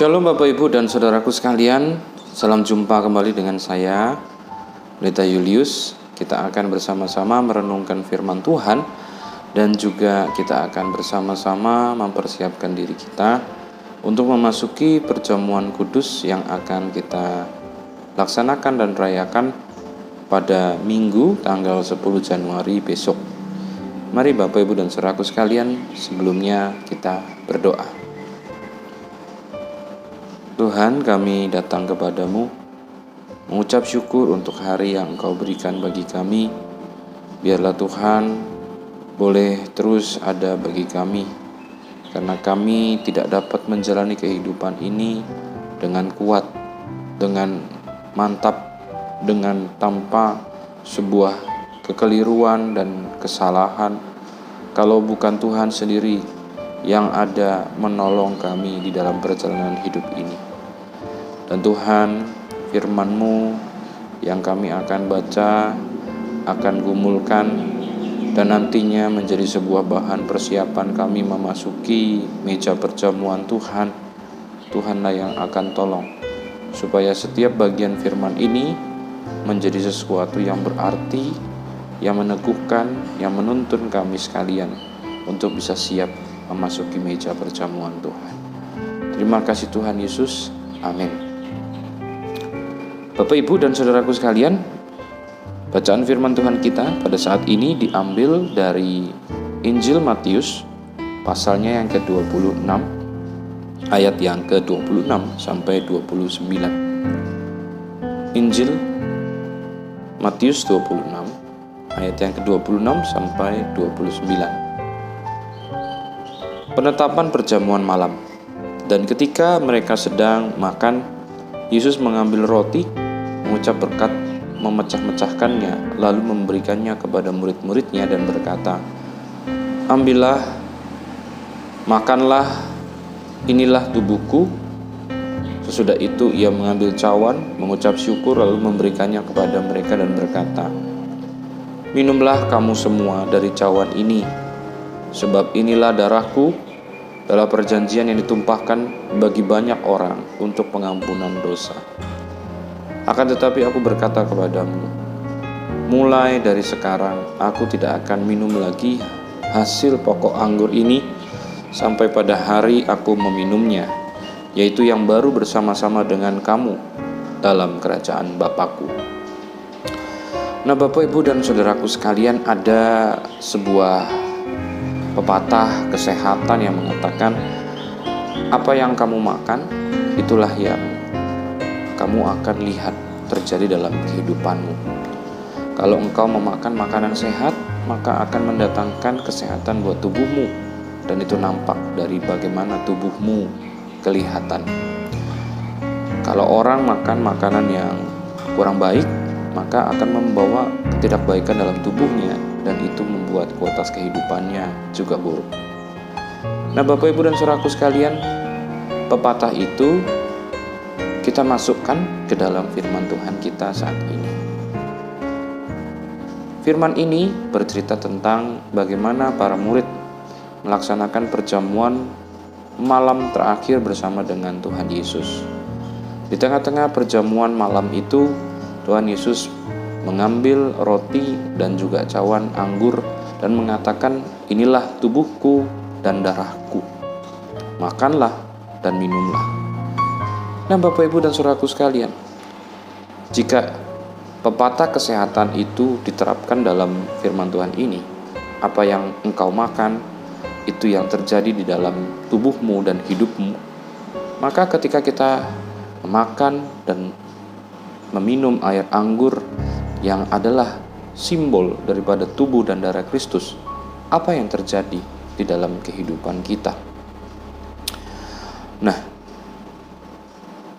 Shalom Bapak Ibu dan Saudaraku sekalian, salam jumpa kembali dengan saya, Pendeta Julius. Kita akan bersama-sama merenungkan firman Tuhan dan juga kita akan bersama-sama mempersiapkan diri kita untuk memasuki perjamuan kudus yang akan kita laksanakan dan rayakan pada Minggu tanggal 10 Januari besok. Mari Bapak Ibu dan Saudaraku sekalian, sebelumnya kita berdoa. Tuhan, kami datang kepadamu mengucap syukur untuk hari yang Engkau berikan bagi kami. Biarlah Tuhan boleh terus ada bagi kami, karena kami tidak dapat menjalani kehidupan ini dengan kuat, dengan mantap, dengan tanpa sebuah kekeliruan dan kesalahan, kalau bukan Tuhan sendiri yang ada menolong kami di dalam perjalanan hidup ini. Dan Tuhan, firman-Mu yang kami akan baca, akan gumulkan, dan nantinya menjadi sebuah bahan persiapan kami memasuki meja perjamuan Tuhan. Tuhanlah yang akan tolong, supaya setiap bagian firman ini menjadi sesuatu yang berarti, yang meneguhkan, yang menuntun kami sekalian untuk bisa siap memasuki meja perjamuan Tuhan. Terima kasih Tuhan Yesus. Amin. Bapak, Ibu, dan Saudaraku sekalian, bacaan firman Tuhan kita pada saat ini diambil dari Injil Matius, pasalnya yang ke-26, ayat yang ke-26 sampai 29. Injil Matius 26, ayat yang ke-26 sampai 29. Penetapan perjamuan malam. Dan ketika mereka sedang makan, Yesus mengambil roti, mengucap berkat, memecah-mecahkannya, lalu memberikannya kepada murid-muridnya dan berkata, "Ambillah, makanlah, inilah tubuhku." Sesudah itu ia mengambil cawan, mengucap syukur, lalu memberikannya kepada mereka dan berkata, "Minumlah kamu semua dari cawan ini, sebab inilah darahku, adalah perjanjian yang ditumpahkan bagi banyak orang untuk pengampunan dosa. Akan tetapi aku berkata kepadamu, mulai dari sekarang aku tidak akan minum lagi hasil pokok anggur ini sampai pada hari aku meminumnya, yaitu yang baru bersama-sama dengan kamu dalam kerajaan Bapakku." Nah, Bapak, Ibu, dan Saudaraku sekalian, ada sebuah pepatah kesehatan yang mengatakan, apa yang kamu makan, itulah yang kamu akan lihat terjadi dalam kehidupanmu. Kalau engkau memakan makanan sehat, maka akan mendatangkan kesehatan buat tubuhmu, dan itu nampak dari bagaimana tubuhmu kelihatan. Kalau orang makan makanan yang kurang baik, maka akan membawa ketidakbaikan dalam tubuhnya, dan itu membuat kualitas kehidupannya juga buruk. Nah, Bapak, Ibu, dan Saudaraku sekalian, pepatah itu kita masukkan ke dalam firman Tuhan kita saat ini. Firman ini bercerita tentang bagaimana para murid melaksanakan perjamuan malam terakhir bersama dengan Tuhan Yesus. Di tengah-tengah perjamuan malam itu, Tuhan Yesus mengambil roti dan juga cawan anggur dan mengatakan, "Inilah tubuhku dan darahku. Makanlah dan minumlah." Nah, Bapak, Ibu, dan Saudaraku sekalian, jika pepatah kesehatan itu diterapkan dalam firman Tuhan ini, apa yang engkau makan, itu yang terjadi di dalam tubuhmu dan hidupmu. Maka ketika kita memakan dan meminum air anggur yang adalah simbol daripada tubuh dan darah Kristus, apa yang terjadi di dalam kehidupan kita? Nah,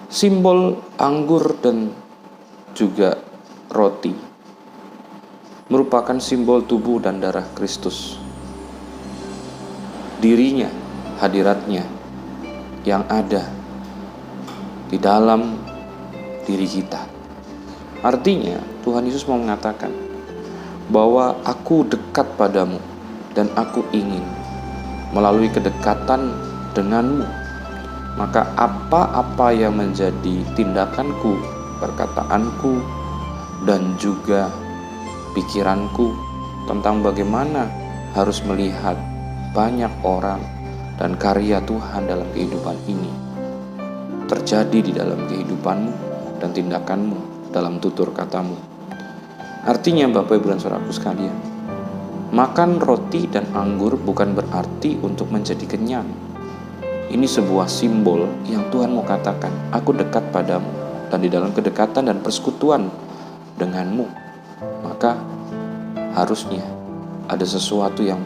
simbol anggur dan juga roti merupakan simbol tubuh dan darah Kristus. Dirinya, hadiratnya yang ada di dalam diri kita. Artinya, Tuhan Yesus mau mengatakan bahwa aku dekat padamu dan aku ingin melalui kedekatan denganmu maka apa-apa yang menjadi tindakanku, perkataanku, dan juga pikiranku tentang bagaimana harus melihat banyak orang dan karya Tuhan dalam kehidupan ini terjadi di dalam kehidupanmu dan tindakanmu dalam tutur katamu. Artinya Bapak Ibu dan Saudaraku sekalian, makan roti dan anggur bukan berarti untuk menjadi kenyang. Ini sebuah simbol yang Tuhan mau katakan, aku dekat padamu, dan di dalam kedekatan dan persekutuan denganmu, maka harusnya ada sesuatu yang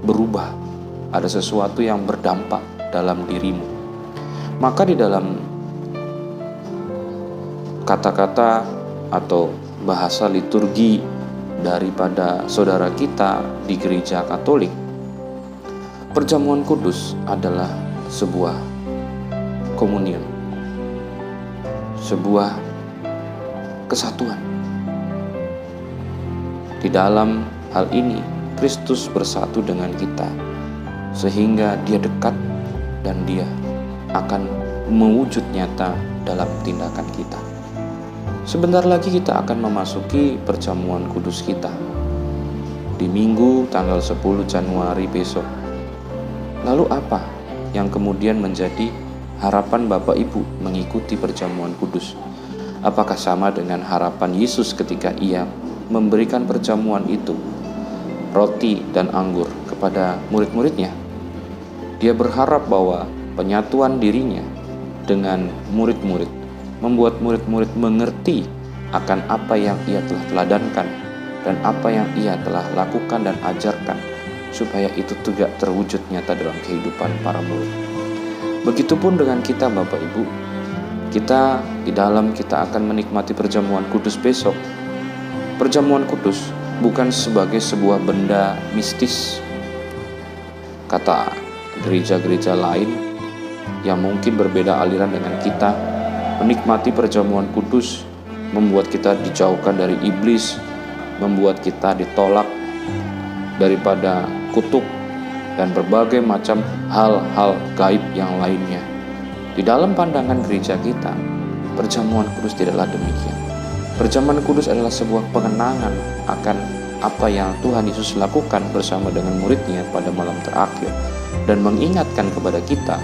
berubah, ada sesuatu yang berdampak dalam dirimu. Maka di dalam kata-kata atau bahasa liturgi daripada saudara kita di gereja Katolik, perjamuan kudus adalah sebuah komunion, sebuah kesatuan. Di dalam hal ini, Kristus bersatu dengan kita, sehingga Dia dekat dan Dia akan mewujud nyata dalam tindakan kita. Sebentar lagi kita akan memasuki perjamuan kudus kita di Minggu tanggal 10 Januari besok. Lalu apa yang kemudian menjadi harapan Bapak Ibu mengikuti perjamuan kudus? Apakah sama dengan harapan Yesus ketika Ia memberikan perjamuan itu, roti dan anggur, kepada murid-muridnya? Dia berharap bahwa penyatuan dirinya dengan murid-murid membuat murid-murid mengerti akan apa yang Ia telah teladankan dan apa yang Ia telah lakukan dan ajarkan, supaya itu juga terwujud nyata dalam kehidupan para murid. Begitupun dengan kita Bapak Ibu, kita akan menikmati perjamuan kudus besok. Perjamuan kudus bukan sebagai sebuah benda mistis, kata gereja-gereja lain yang mungkin berbeda aliran dengan kita. Menikmati perjamuan kudus membuat kita dijauhkan dari iblis, membuat kita ditolak daripada kutuk dan berbagai macam hal-hal gaib yang lainnya. Di dalam pandangan gereja kita, perjamuan kudus tidaklah demikian. Perjamuan kudus adalah sebuah pengenangan akan apa yang Tuhan Yesus lakukan bersama dengan muridnya pada malam terakhir, dan mengingatkan kepada kita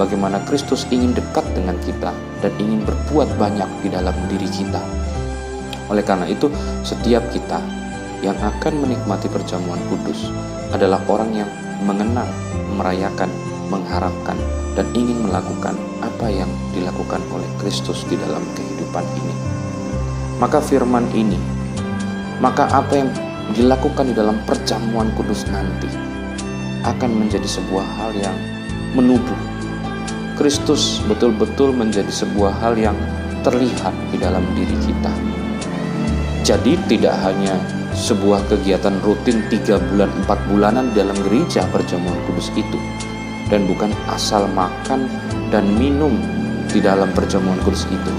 bagaimana Kristus ingin dekat dengan kita dan ingin berbuat banyak di dalam diri kita. Oleh karena itu, setiap kita yang akan menikmati perjamuan kudus adalah orang yang mengenang, merayakan, mengharapkan, dan ingin melakukan apa yang dilakukan oleh Kristus di dalam kehidupan ini. Maka firman ini, maka apa yang dilakukan di dalam perjamuan kudus nanti akan menjadi sebuah hal yang menubuh. Kristus betul-betul menjadi sebuah hal yang terlihat di dalam diri kita. Jadi tidak hanya sebuah kegiatan rutin 3 bulan 4 bulanan dalam gereja perjamuan kudus itu, dan bukan asal makan dan minum di dalam perjamuan kudus itu,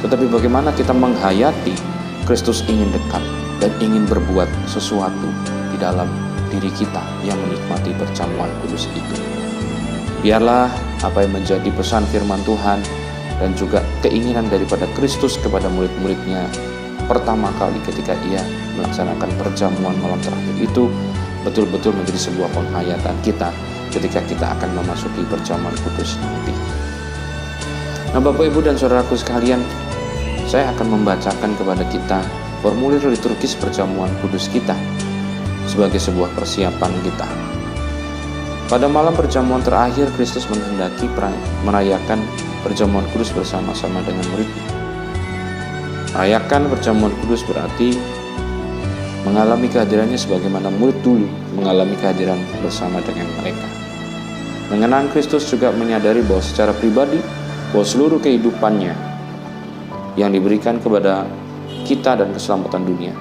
tetapi bagaimana kita menghayati Kristus ingin dekat dan ingin berbuat sesuatu di dalam diri kita yang menikmati perjamuan kudus itu. Biarlah apa yang menjadi pesan firman Tuhan dan juga keinginan daripada Kristus kepada murid-muridnya pertama kali ketika Ia melaksanakan perjamuan malam terakhir itu betul-betul menjadi sebuah penghayatan kita ketika kita akan memasuki perjamuan kudus nanti. Nah, Bapak Ibu dan Saudaraku sekalian, saya akan membacakan kepada kita formulir liturgis perjamuan kudus kita sebagai sebuah persiapan kita. Pada malam perjamuan terakhir, Kristus menghendaki merayakan perjamuan kudus bersama-sama dengan muridnya. Merayakan perjamuan kudus berarti mengalami kehadirannya sebagaimana murid dulu mengalami kehadiran bersama dengan mereka. Mengenang Kristus juga menyadari bahwa secara pribadi, bahwa seluruh kehidupannya yang diberikan kepada kita dan keselamatan dunia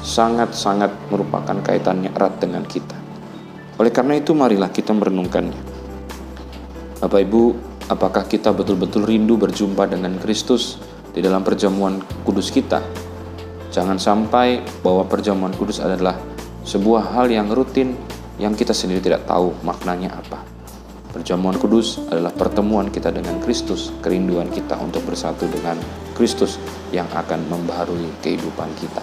sangat-sangat merupakan kaitannya erat dengan kita. Oleh karena itu, marilah kita merenungkannya. Bapak Ibu, apakah kita betul-betul rindu berjumpa dengan Kristus di dalam perjamuan kudus kita? Jangan sampai bahwa perjamuan kudus adalah sebuah hal yang rutin yang kita sendiri tidak tahu maknanya apa. Perjamuan kudus adalah pertemuan kita dengan Kristus, kerinduan kita untuk bersatu dengan Kristus yang akan membaharui kehidupan kita.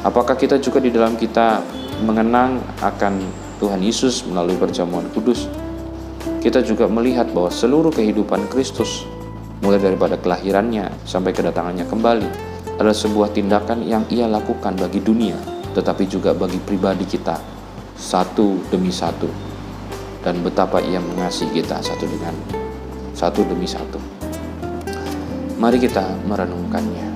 Apakah kita juga di dalam kita mengenang akan Tuhan Yesus melalui perjamuan kudus? Kita juga melihat bahwa seluruh kehidupan Kristus, mulai daripada kelahirannya sampai kedatangannya kembali, adalah sebuah tindakan yang Ia lakukan bagi dunia, tetapi juga bagi pribadi kita, satu demi satu. Dan betapa Ia mengasihi kita satu demi satu. Mari kita merenungkannya.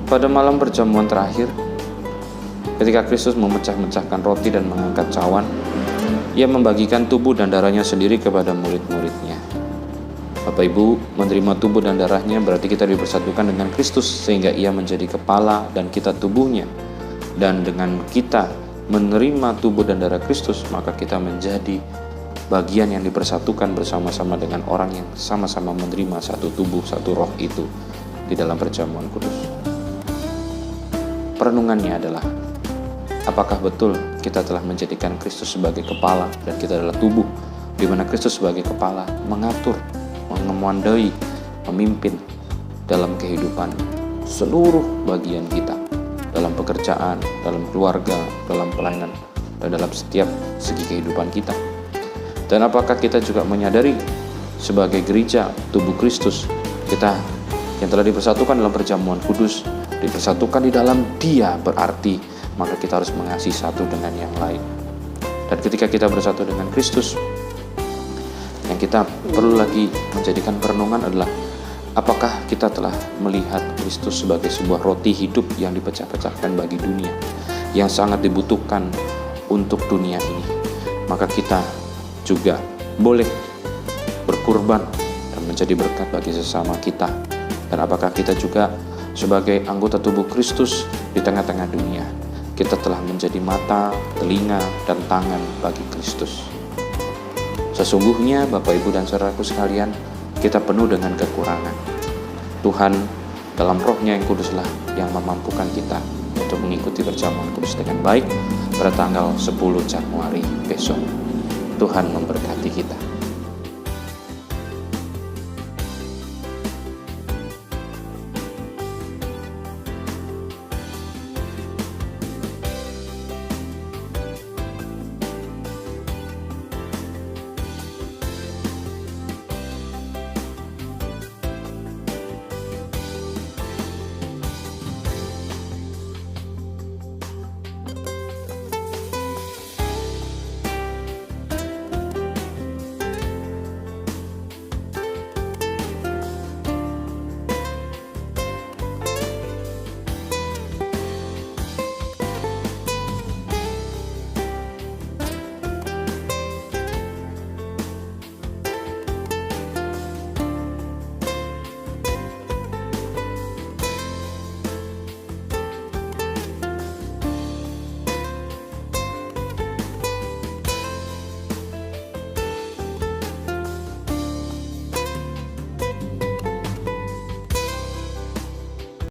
Pada malam perjamuan terakhir, ketika Kristus memecah-mecahkan roti dan mengangkat cawan, Ia membagikan tubuh dan darahnya sendiri kepada murid-muridnya. Bapak Ibu, menerima tubuh dan darahnya berarti kita dipersatukan dengan Kristus sehingga Ia menjadi kepala dan kita tubuhnya. Dan dengan kita menerima tubuh dan darah Kristus, maka kita menjadi bagian yang dipersatukan bersama-sama dengan orang yang sama-sama menerima satu tubuh, satu roh itu di dalam perjamuan kudus. Perenungannya adalah, apakah betul kita telah menjadikan Kristus sebagai kepala dan kita adalah tubuh, di mana Kristus sebagai kepala mengatur, menguasai, memimpin dalam kehidupan seluruh bagian kita, dalam pekerjaan, dalam keluarga, dalam pelayanan, dan dalam setiap segi kehidupan kita. Dan apakah kita juga menyadari sebagai gereja tubuh Kristus, kita yang telah dipersatukan dalam perjamuan kudus, dipersatukan di dalam Dia, berarti maka kita harus mengasihi satu dengan yang lain. Dan ketika kita bersatu dengan Kristus, yang kita perlu lagi menjadikan perenungan adalah, apakah kita telah melihat Kristus sebagai sebuah roti hidup yang dipecah-pecahkan bagi dunia, yang sangat dibutuhkan untuk dunia ini. Maka kita juga boleh berkurban dan menjadi berkat bagi sesama kita. Dan apakah kita juga sebagai anggota tubuh Kristus di tengah-tengah dunia, kita telah menjadi mata, telinga, dan tangan bagi Kristus. Sesungguhnya Bapak Ibu dan saudaraku sekalian, kita penuh dengan kekurangan. Tuhan dalam rohnya yang kuduslah yang memampukan kita untuk mengikuti perjamuan kudus dengan baik pada tanggal 10 Januari besok. Tuhan memberkati kita.